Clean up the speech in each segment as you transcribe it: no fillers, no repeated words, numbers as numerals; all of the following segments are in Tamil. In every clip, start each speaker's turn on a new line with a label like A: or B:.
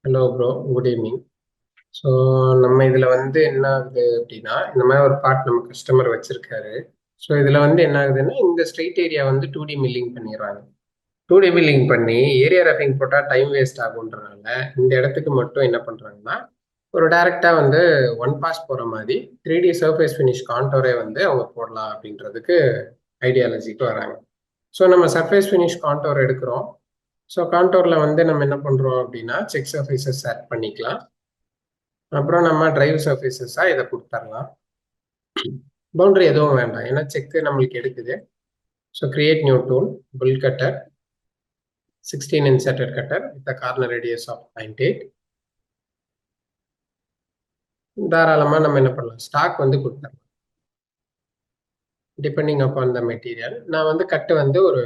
A: Hello bro, good evening. So நம்ம இதில் வந்து என்ன ஆகுது அப்படின்னா, இந்த மாதிரி ஒரு பார்ட் நம்ம கஸ்டமர் வச்சிருக்காரு. ஸோ இதில் வந்து என்ன ஆகுதுன்னா, இந்த ஸ்ட்ரெயிட் ஏரியா வந்து 2D மில்லிங் பண்ணிடுறாங்க. 2D மில்லிங் பண்ணி ஏரியா ரஃபிங் போட்டால் டைம் வேஸ்ட் ஆகுன்றனால இந்த இடத்துக்கு மட்டும் என்ன பண்ணுறாங்கன்னா, ஒரு டைரெக்டாக வந்து ஒன் பாஸ் போகிற மாதிரி 3D சர்ஃபேஸ் ஃபினிஷ் கான்டோரே வந்து அவங்க போடலாம் அப்படின்றதுக்கு ஐடியாலஜிக்கு வராங்க. ஸோ நம்ம சர்ஃபேஸ் ஃபினிஷ் கான்டோர் எடுக்கிறோம். ஸோ கான்டோரில் வந்து நம்ம என்ன பண்ணுறோம் அப்படின்னா, செக் சர்ஃபேஸஸ் செட் பண்ணிக்கலாம். அப்புறம் நம்ம டிரைவ் சர்ஃபேஸஸாக இதை கொடுத்துடலாம். பவுண்டரி எதுவும் வேண்டாம், ஏன்னா செக்கு நம்மளுக்கு எடுக்குது. So create new tool, full cutter, 16 inserted cutter with corner radius of 0.8. தாராளமாக நம்ம என்ன பண்ணலாம், ஸ்டாக் வந்து கொடுத்துடலாம் டிபெண்டிங் அப்பான் த மெட்டீரியல். நான் வந்து கட்டு வந்து ஒரு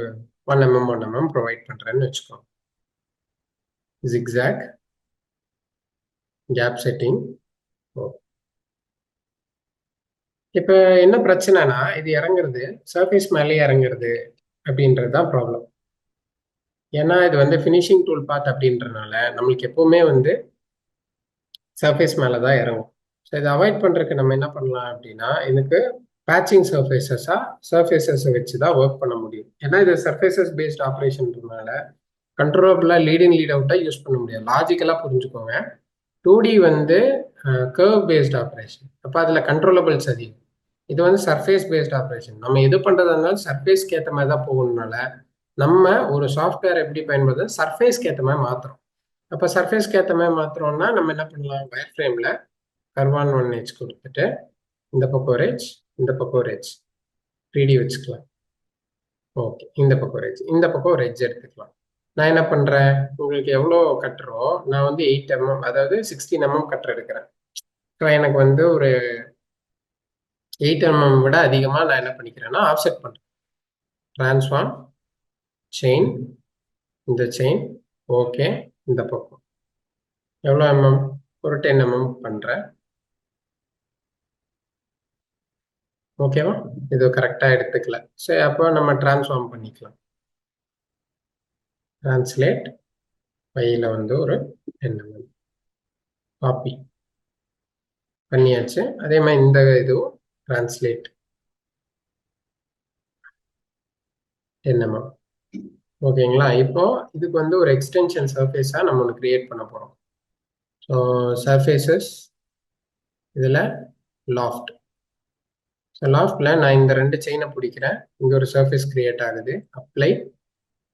A: 1 mm 1 mm ப்ரொவைட் பண்ணுறேன்னு வச்சுக்கோங்க. Zigzag, gap setting. இப்போ என்ன பிரச்சனைனா, இது இறங்குறது சர்ஃபேஸ் மேலேயே இறங்குறது அப்படின்றது தான் ப்ராப்ளம். ஏன்னா இது வந்து ஃபினிஷிங் டூல் பார்ட் அப்படின்றனால நம்மளுக்கு எப்பவுமே வந்து சர்ஃபேஸ் மேலே தான் இறங்கும். ஸோ இதை அவாய்ட் பண்ணுறதுக்கு நம்ம என்ன பண்ணலாம் அப்படின்னா, இதுக்கு பேட்சிங் சர்ஃபேஸஸை வச்சு தான் ஒர்க் பண்ண முடியும். ஏன்னா இது சர்ஃபேசஸ் பேஸ்ட் ஆப்ரேஷன்றதுனால கண்ட்ரோலபிளாக லீட் இன் லீட் அவுட்டாக யூஸ் பண்ண முடியாது. லாஜிக்கலாக புரிஞ்சுக்கோங்க. 2D வந்து கர்வ் பேஸ்ட் ஆப்ரேஷன், அப்போ அதில் கண்ட்ரோலபிள்ஸ் அதிகம். இது வந்து சர்ஃபேஸ் பேஸ்ட் ஆப்ரேஷன். நம்ம எது பண்ணுறதா இருந்தாலும் சர்ஃபேஸ்க்கு ஏற்ற மாதிரி தான் போகணும்னால நம்ம ஒரு சாஃப்ட்வேர் எப்படி பயன்படுத்த சர்ஃபேஸ்க்கு ஏற்ற மாதிரி மாற்றுறோம். அப்போ சர்ஃபேஸ்க்கு ஏற்ற மாதிரி மாற்றுறோம்னா நம்ம என்ன பண்ணலாம், வயர் ஃப்ரேமில் கர்வான் 1 H கொடுத்துட்டு இந்த பக்கம் ஒரு H, இந்த பக்கம் ஒரு H 3D வச்சுக்கலாம். ஓகே, இந்த பக்கம் ஒரு H, இந்த பக்கம் ஒரு H எடுத்துக்கலாம். நான் என்ன பண்ணுறேன், உங்களுக்கு எவ்வளோ கட்டுறோ, நான் வந்து 8 mm, அதாவது 16 mm கட்டுற எடுக்கிறேன். ஸோ எனக்கு வந்து ஒரு 8 mm விட அதிகமாக நான் என்ன பண்ணிக்கிறேன்னா ஆஃப்செட் பண்ணுறேன். ட்ரான்ஸ்ஃபார்ம், செயின், இந்த செயின், ஓகே, இந்த பக்கம் எவ்வளோ mm, ஒரு 10 mm பண்ணுறேன். ஓகேவா, இது கரெக்டாக எடுத்துக்கல. சரி, அப்போ நம்ம ட்ரான்ஸ்ஃபார்ம் பண்ணிக்கலாம். ட்ரான்ஸ்லேட் பையில் வந்து ஒரு 10 mm காப்பி பண்ணியாச்சு. அதே மாதிரி இந்த இதுவும் ட்ரான்ஸ்லேட் 10 mm. ஓகேங்களா, இப்போ இதுக்கு வந்து ஒரு எக்ஸ்டென்ஷன் சர்ஃபேஸாக நம்ம ஒன்று கிரியேட் பண்ண போகிறோம். ஸோ சர்ஃபேசஸ், இதில் லாஃப்ட். ஸோ லாஃப்டில் நான் இந்த 2 செயினை பிடிக்கிறேன், இங்கே ஒரு சர்ஃபேஸ் கிரியேட் ஆகுது, அப்ளை,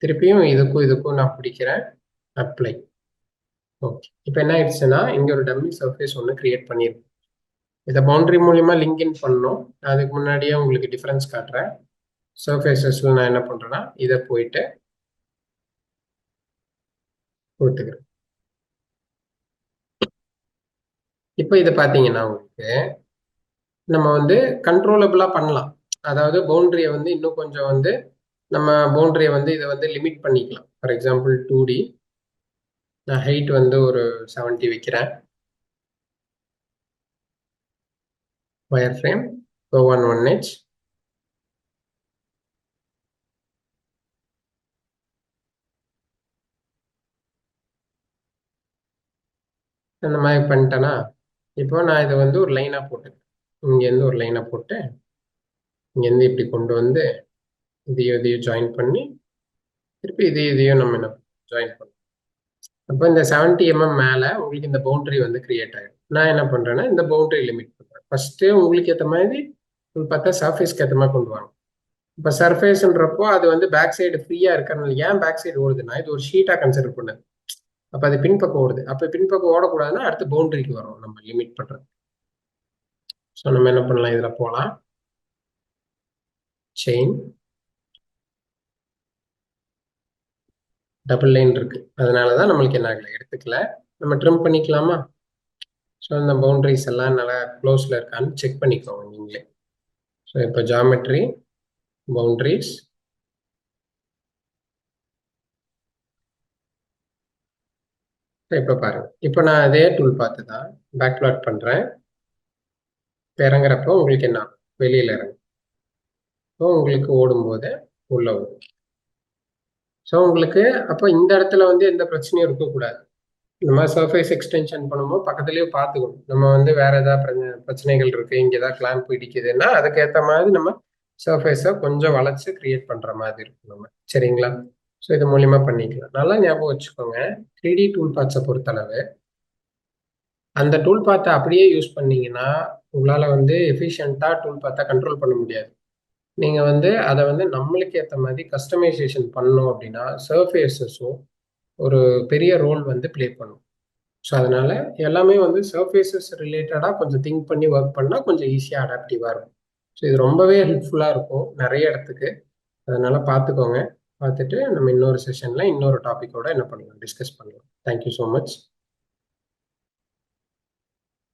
A: திருப்பியும் இதுக்கும் நான் பிடிக்கிறேன், அப்ளை. ஓகே, இப்போ என்ன ஆயிடுச்சுன்னா இங்கே ஒரு டம்மி சர்ஃபேஸ் ஒன்று கிரியேட் பண்ணியிருக்கேன். இதை பவுண்டரி மூலியமாக லிங்க்இன் பண்ணணும். அதுக்கு முன்னாடியே உங்களுக்கு டிஃப்ரென்ஸ் காட்டுறேன். சர்ஃபேஸஸில் நான் என்ன பண்ணுறேன்னா இதை போயிட்டு கொடுத்துக்கிறேன். இப்போ இதை பார்த்தீங்கன்னா உங்களுக்கு நம்ம வந்து கண்ட்ரோலபிளாக பண்ணலாம். அதாவது பவுண்டரியை வந்து இன்னும் கொஞ்சம் வந்து நம்ம பவுண்டரியை வந்து இதை வந்து லிமிட் பண்ணிக்கலாம். ஃபார் எக்ஸாம்பிள் 2D, நான் ஹைட் வந்து ஒரு 70 வைக்கிறேன். வயர் ஃப்ரேம் Coimbatore 1H, அந்த மாதிரி பண்ணிட்டேன்னா இப்போ நான் இதை வந்து ஒரு லைனாக போட்டு, இங்கேருந்து ஒரு லைனாக போட்டு இங்கேருந்து இப்படி கொண்டு வந்து இதையும் ஜாயின் பண்ணி திருப்பி இதையும் நம்ம என்ன ஜாயின் பண்ணோம். அப்போ இந்த 70 mm மேலே உங்களுக்கு இந்த பவுண்டரி வந்து கிரியேட் ஆகிடும். நான் என்ன பண்ணுறேன்னா இந்த பவுண்டரி லிமிட் பண்ணுறேன். ஃபஸ்ட்டு உங்களுக்கு ஏற்ற மாதிரி பார்த்தா சர்ஃபேஸ்க்கு ஏற்ற மாதிரி கொண்டு வாங்க. இப்போ சர்ஃபேஸ்ன்றப்போ அது வந்து பேக் சைடு ஃப்ரீயாக இருக்கிறனால, ஏன் பேக் சைடு ஓடுதுன்னா இது ஒரு ஷீட்டாக கன்சிடர் பண்ணுது. அப்போ அது பின்பக்கம் ஓடுது. அப்போ பின்பக்கம் ஓடக்கூடாதுன்னா அடுத்து பவுண்டரிக்கு வரும் நம்ம லிமிட் பண்ணுறது. ஸோ நம்ம என்ன பண்ணலாம், இதில் போகலாம், செயின், டபுள் லைன் இருக்கு, அதனால தான் நம்மளுக்கு என்ன ஆகலை, எடுத்துக்கல. நம்ம ட்ரிம் பண்ணிக்கலாமா? ஸோ இந்த பவுண்டரிஸ் எல்லாம் நல்லா க்ளோஸில் இருக்கான்னு செக் பண்ணிக்கோங்க நீங்களே. ஸோ இப்போ ஜாமெட்ரி, பவுண்டரிஸ், இப்போ பாருங்க, இப்போ நான் அதே டூல் பார்த்து தான் பேக் பிளாட் பண்ணுறேன். இப்போ இறங்குறப்போ உங்களுக்கு என்ன வெளியில் இறங்கும். இப்போ உங்களுக்கு ஓடும்போது உள்ள வரும். ஸோ உங்களுக்கு அப்போ இந்த இடத்துல வந்து எந்த பிரச்சனையும் இருக்கக்கூடாது. இந்த மாதிரி சர்ஃபேஸ் எக்ஸ்டென்ஷன் பண்ணும்போது பக்கத்துலேயே பார்த்துக்கணும். நம்ம வந்து வேற ஏதாவது பிரச்சனைகள் இருக்கு, இங்கே ஏதாவது கிளாம்ப் இடிக்குதுன்னா அதுக்கேற்ற மாதிரி நம்ம சர்ஃபேஸை கொஞ்சம் வளைச்சு கிரியேட் பண்ற மாதிரி இருக்கும் நம்ம. சரிங்களா? ஸோ இது மூலியமா பண்ணிக்கலாம். நல்லா ஞாபகம் வச்சுக்கோங்க, 3D டூல் பார்ட்ஸை பொறுத்தளவு அந்த டூல் பார்த்தை அப்படியே யூஸ் பண்ணீங்கன்னா உங்களால வந்து எஃபிஷியண்டா டூல் பார்த்தா கண்ட்ரோல் பண்ண முடியாது. நீங்க வந்து அதை வந்து நம்மளுக்கு ஏற்ற மாதிரி கஸ்டமைசேஷன் பண்ணோம் அப்படின்னா சர்ஃபேஸஸும் ஒரு பெரிய ரோல் வந்து ப்ளே பண்ணும். ஸோ அதனால எல்லாமே வந்து சர்ஃபேசஸ் ரிலேட்டடாக கொஞ்சம் திங்க் பண்ணி ஒர்க் பண்ணால் கொஞ்சம் ஈஸியாக அடாப்டிவாக இருக்கும். ஸோ இது ரொம்பவே ஹெல்ப்ஃபுல்லாக இருக்கும் நிறைய இடத்துக்கு. அதனால பார்த்துக்கோங்க. பார்த்துட்டு நம்ம இன்னொரு செஷனில் இன்னொரு டாப்பிக்கோட என்ன பண்ணலாம், டிஸ்கஸ் பண்ணலாம். Thank you so much.